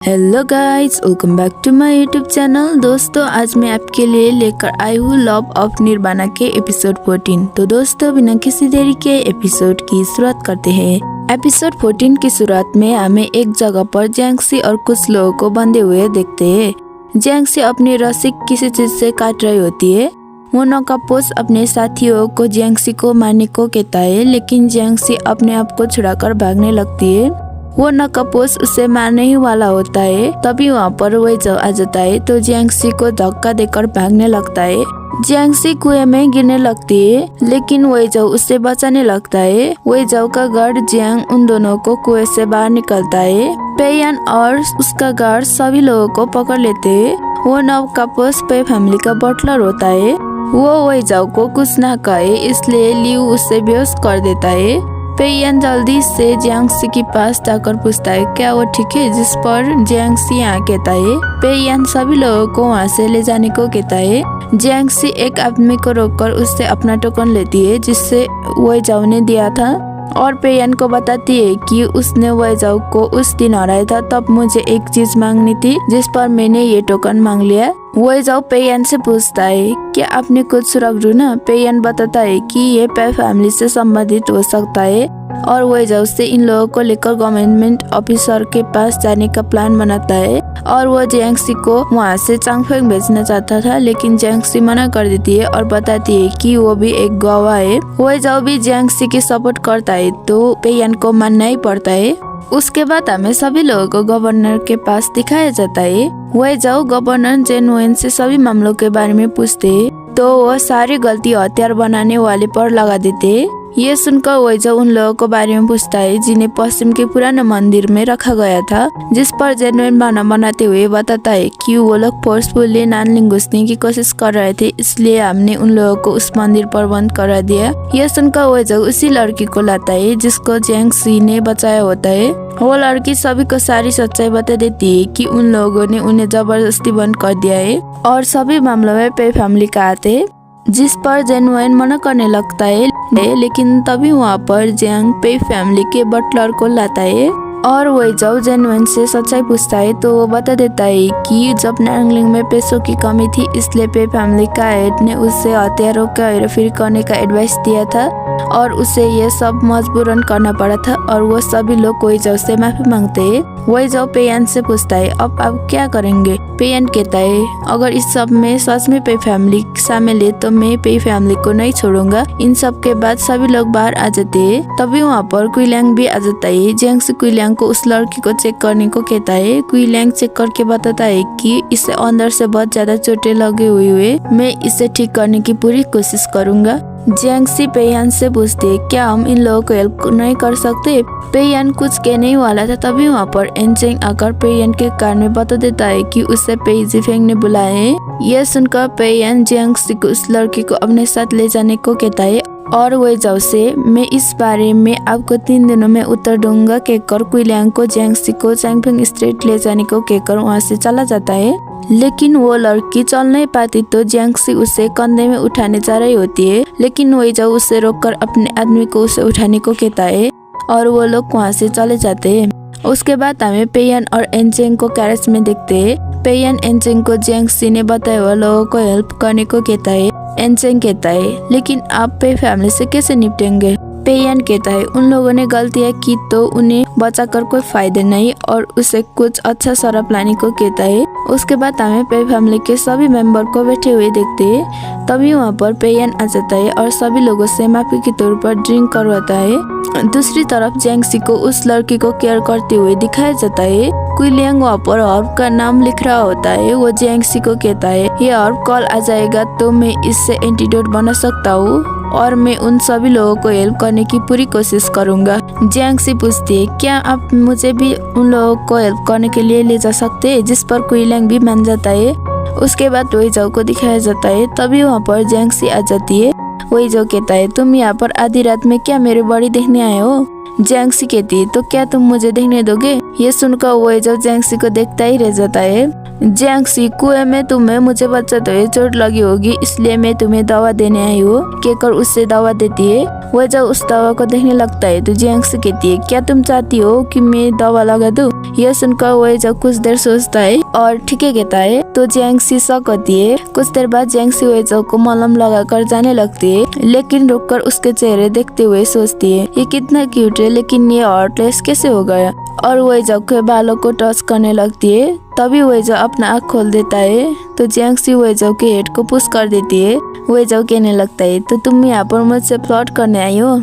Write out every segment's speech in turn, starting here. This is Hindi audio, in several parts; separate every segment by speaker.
Speaker 1: Hello guys, welcome back to my YouTube channel. दोस्तों, आज मैं आपके लिए लेकर आई हूँ लव ऑफ निर्वाणा के एपिसोड 14। तो दोस्तों, बिना किसी देरी के एपिसोड की शुरुआत करते हैं। एपिसोड 14 की शुरुआत में हमें एक जगह पर जियांगसी और कुछ लोगों को बंधे हुए देखते हैं। जियांगसी अपनी रस्सी किसी चीज से काट रही होती है। मोनो का पोस अपने साथियों को जियांगसी को मारने को कहता है, लेकिन जियांगसी अपने आप को छुड़ाकर भागने लगती है। वो नकापोस उसे मारने ही वाला होता है, तभी वहाँ पर वेइझाओ आ जाता है तो जियांगसी को धक्का देकर भागने लगता है। जियांगसी कुएं में गिरने लगती है, लेकिन वेइझाओ उसे बचाने लगता है। वेइझाओ का गार्ड जियांग उन दोनों को कुएं से बाहर निकलता है। पेयान और उसका गार्ड सभी लोगों को पकड़ लेते हैं। वो नकापोस पे फैमिली का बटलर होता है। वो वेइझाओ को कुछ ना कहे, इसलिए लियू उसे बेहोश कर देता है। पेयान जल्दी से जियांगसी के पास जाकर पूछता है क्या वो ठीक है, जिस पर जियांगसी यहाँ कहता है। पेयान सभी लोगों को वहाँ से ले जाने को कहता है। जियांगसी एक आदमी को रोककर उससे अपना टोकन लेती है, जिससे वेइझाओ ने दिया था, और पेयान को बताती है कि उसने वेइझाओ को उस दिन हराया था, तब मुझे एक चीज मांगनी थी, जिस पर मैंने ये टोकन मांग लिया। वेइझाओ पेयान से पूछता है क्या आपने कुछ सुराग ढूंढा। पेयान बताता है कि ये पे फैमिली से संबंधित हो सकता है, और वेइझाओ से इन लोगों को लेकर गवर्नमेंट ऑफिसर के पास जाने का प्लान बनाता है। और वो जियांगसी को वहाँ से चांगफेंग भेजना चाहता था, लेकिन जियांगसी मना कर देती है और बताती है कि वो भी एक गवाह है। वेइझाओ भी जियांगसी की सपोर्ट करता है, तो पेयान को मानना ही पड़ता है। उसके बाद हमें सभी लोगों को गवर्नर के पास दिखाया जाता है। वेइझाओ गवर्नर जेन वेन से सभी मामलों के बारे में पूछते हैं, तो वो सारी गलती हथियार बनाने वाले पर लगा देते हैं। ये सुनकर वेइझाओ उन लोगों के बारे में पूछता है जिन्हें पश्चिम के पुराने मंदिर में रखा गया था, जिस पर जेनवेन बहाना बनाते हुए बताता है कि वो लोग फोर्सफुली नानलिंग घुसने की कोशिश कर रहे थे, इसलिए हमने उन लोगों को उस मंदिर पर बंद करा दिया। यह सुनकर वेइझाओ उसी लड़की को लाता है जिसको जियांगसी ने बचाया होता है। वो लड़की सभी को सारी सच्चाई बता देती है कि उन लोगों ने उन्हें जबरदस्ती बंद कर दिया है, और सभी मामलों में पे फैमिली का हाथ है, जिस पर जेनवेन मना करने लगता है। लेकिन तभी वहाँ पर जियांग पे फैमिली के बटलर को लाता है, और वेइझाओ जेनवेन से सच्चाई पूछता है, तो वो बता देता है कि जब नानलिंग में पैसों की कमी थी, इसलिए पे फैमिली का हेड ने उससे हथियारों का हेरफेर करने का एडवाइस दिया था, और उसे ये सब मजबूरन करना पड़ा था, और वो सभी लोग वेइझाओ से माफी मांगते हैं। वेइझाओ पेयान से पूछता है अब आप क्या करेंगे। पेयान कहता है अगर इस सब में सच में पे फैमिली शामिल है तो मैं पे फैमिली को नहीं छोड़ूंगा। इन सब के बाद सभी लोग बाहर आ जाते हैं। तभी वहाँ पर कुइलियांग भी आ जाता है। जियांगसी कुइलियांग को उस लड़की को चेक करने को कहता है। कुइलियांग चेक करके बताता है कि इसे अंदर से बहुत ज्यादा चोटें लगे हुए, मैं इसे ठीक करने की पूरी कोशिश करूंगा। जियांगसी पेयान से पूछते है क्या हम इन लोगों को हेल्प नहीं कर सकते। पेयान कुछ कहने ही वाला था, तभी वहाँ पर एनचेंग आकर पेयान के कान में बता देता है कि उसे पे जिफेंग ने बुलाया है। यह सुनकर पेयान जियांगसी को उस लड़की को अपने साथ ले जाने को कहता है, और वेइझाओ से मैं इस बारे में आपको 3 दिनों में उत्तर दूंगा कहकर कुइलियांग को जियांगसी को चांगफेंग स्ट्रीट ले जाने को कहकर वहाँ से चला जाता है। लेकिन वो लड़की चल नहीं पाती, तो जियांगसी उसे कंधे में उठाने जा रही होती है, लेकिन वेइझाओ उसे रोककर अपने आदमी को उसे उठाने को कहता है, और वो लोग वहाँ से चले जाते हैं। उसके बाद हमें पेयान और एनचेंग को कैरेज में देखते हैं। पेयान एनचेंग को जियांगसी ने बताया हुआ लोगों को हेल्प करने को कहता है। एनचेंग कहता है लेकिन आप पे फैमिली से कैसे निपटेंगे। पेयान कहता है उन लोगों ने गलतियाँ की तो उन्हें बचाकर कोई फायदा नहीं, और उसे कुछ अच्छा शराब लाने को कहता है। उसके बाद हमें पे फैमिली के सभी मेंबर को बैठे हुए देखते हैं। तभी वहाँ पर पेयान आ जाता है और सभी लोगों से माफी के तौर पर ड्रिंक करवाता है। दूसरी तरफ जियांगसी को उस लड़की को केयर करते हुए दिखाया जाता है। कुइलियांग वहाँ पर हर्ब का नाम लिख रहा होता है। वो जियांगसी को कहता है ये हर्ब कॉल आ जाएगा तो मैं इससे एंटीडोट बना सकता हूँ, और मैं उन सभी लोगों को हेल्प करने की पूरी कोशिश करूंगा। जियांगसी पूछती है क्या आप मुझे भी उन लोगों को हेल्प करने के लिए ले जा सकते हैं, जिस पर कुइलियांग भी मान जाता है। उसके बाद वेइझाओ को दिखाया जाता है। तभी वहाँ पर जियांगसी आ जाती है। वेइझाओ कहता है तुम यहाँ पर आधी रात में क्या मेरे बॉडी देखने आए हो। जियांगसी कहती है तो क्या तुम मुझे देखने दोगे। ये सुनकर वेइझाओ जियांगसी को देखता ही रह जाता है। जियांगसी, कुएं में तुम्हें मुझे बचाते हुए चोट लगी होगी, इसलिए मैं तुम्हें दवा देने आई हूँ, कहकर उससे दवा देती है। वह जब उस दवा को देखने लगता है तो जियांगसी कहती है, क्या तुम चाहती हो कि मैं दवा लगा दूं? यह सुनकर वह जब कुछ देर सोचता है और ठीक है कहता है। तो जियांगसी शक होती है। कुछ देर बाद जियांगसी वेजो को मलहम लगाकर जाने लगती है, लेकिन रुककर उसके चेहरे देखते हुए सोचती है, ये कितना क्यूट है, लेकिन ये हार्टलेस कैसे हो गया? और वेजो के बालों को टच करने लगती है। तभी वेजो अपना आँख खोल देता है तो जियांगसी वेजो के हेड को पुश कर देती है। वेजो कहने लगता है, तो तुम यहाँ पर मुझसे प्लॉट करने आई हो?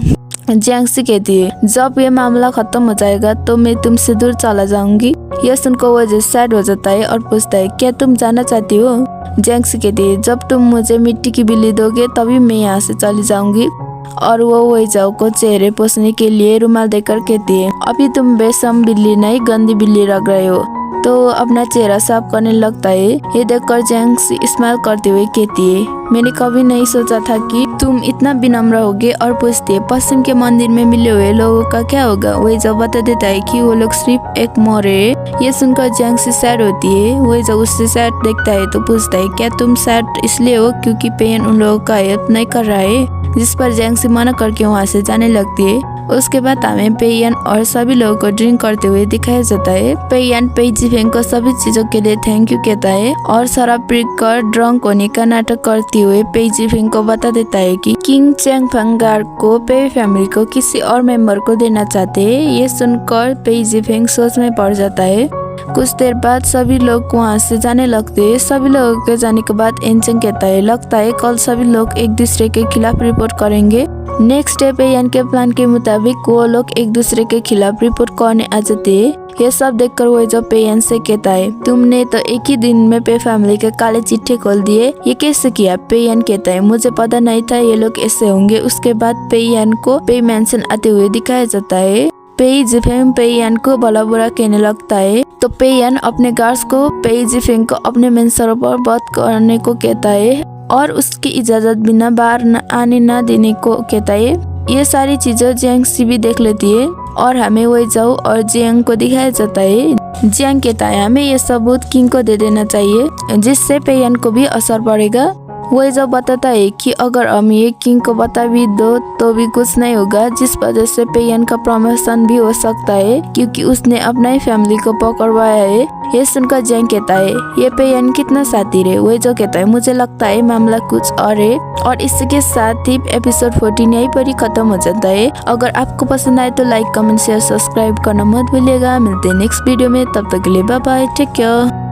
Speaker 1: जियांगसी कहती है, जब ये मामला खत्म हो जाएगा तो मैं तुमसे दूर चला जाऊंगी। यह सुनकर वेजो सैड हो जाता है और पूछता है, क्या तुम जाना चाहती हो? जियांगसी कहती है, जब तुम मुझे मिट्टी की बिल्ली दोगे तभी मैं यहाँ से चली जाऊंगी। और वो वेजो को चेहरे पोंछने के लिए रुमाल देकर कहती है, अभी तुम बेशर्म बिल्ली नहीं गंदी बिल्ली लग रहे हो। तो अपना चेहरा साफ करने लगता है। ये देखकर जियांगसी स्माइल करते हुए कहती है, मैंने कभी नहीं सोचा था कि तुम इतना विनम्र होगे। और पूछती है, पश्चिम के मंदिर में मिले हुए लोगों का क्या होगा? वही जब बता देता है कि वो लोग सिर्फ एक मोर है। ये सुनकर जियांगसी सैड होती है। वही जब उससे सैड देखता है तो पूछता है, क्या तुम सैड इसलिए हो क्योंकि पेयन उन लोगों का हेल्प नहीं कर रहा है? जिस पर जियांगसी मना करके वहाँ से जाने लगती है। उसके बाद हमें पेयन और सभी लोगों को ड्रिंक करते हुए दिखाया जाता है। पेयन पेई जिफेंग को सभी चीजों के लिए थैंक यू कहता है और शराब पीकर ड्रंक होने का नाटक करते हुए पेई जिफेंग को बता देता है कि किंग चैंगफंगार को पेई फैमिली को किसी और मेंबर को देना चाहते हैं। ये सुनकर पेई जिफेंग सोच में पड़ जाता है। कुछ देर बाद सभी लोग वहाँ से जाने लगते हैं। सभी लोगों के जाने के बाद एनचेंग कहता है, लगता है कल सभी लोग एक दूसरे के खिलाफ रिपोर्ट करेंगे। नेक्स्ट डे पेयन के प्लान के मुताबिक वो लोग एक दूसरे के खिलाफ रिपोर्ट करने आ जाते हैं। ये सब देखकर वो जो पेयन से कहता है, तुमने तो एक ही दिन में पे फैमिली के काले चिट्ठे खोल दिए, ये कैसे किया? पेयन कहता है, मुझे पता नहीं था ये लोग ऐसे होंगे। उसके बाद पेयन को पेई मैंशन आते हुए दिखाया जाता है। पेई जिफेंग पेयन को भला बुरा कहने लगता है तो पेयन अपने गार्ड्स को पेई जिफेंग को अपने मेंसरों पर बात करने को कहता है और उसकी इजाजत बिना बाहर आने न देने को कहता है। ये सारी चीजें जियांगसी भी देख लेती है और हमें वेजो और जियांग को दिखाया जाता है। जियांग कहता है, हमें ये सबूत किंग को दे देना चाहिए जिससे पेयन को भी असर पड़ेगा। वेजो बताता है कि अगर हम ये किंग को बता भी दो तो भी कुछ नहीं होगा, जिस वजह से पेयन का प्रमोशन भी हो सकता है क्योंकि उसने अपना ही फैमिली को पकड़वाया है। ये सुनकर जियांग कहता है, ये पेयन कितना शातिर है। वेजो कहता है, मुझे लगता है मामला कुछ और है। और इसके साथ ही एपिसोड 14 यहीं पर ही खत्म हो जाता है। अगर आपको पसंद आए तो लाइक कमेंट शेयर सब्सक्राइब करना मत भूलिएगा। मिलते हैं नेक्स्ट वीडियो में, तब तक के लिए बाय बाय, टेक केयर।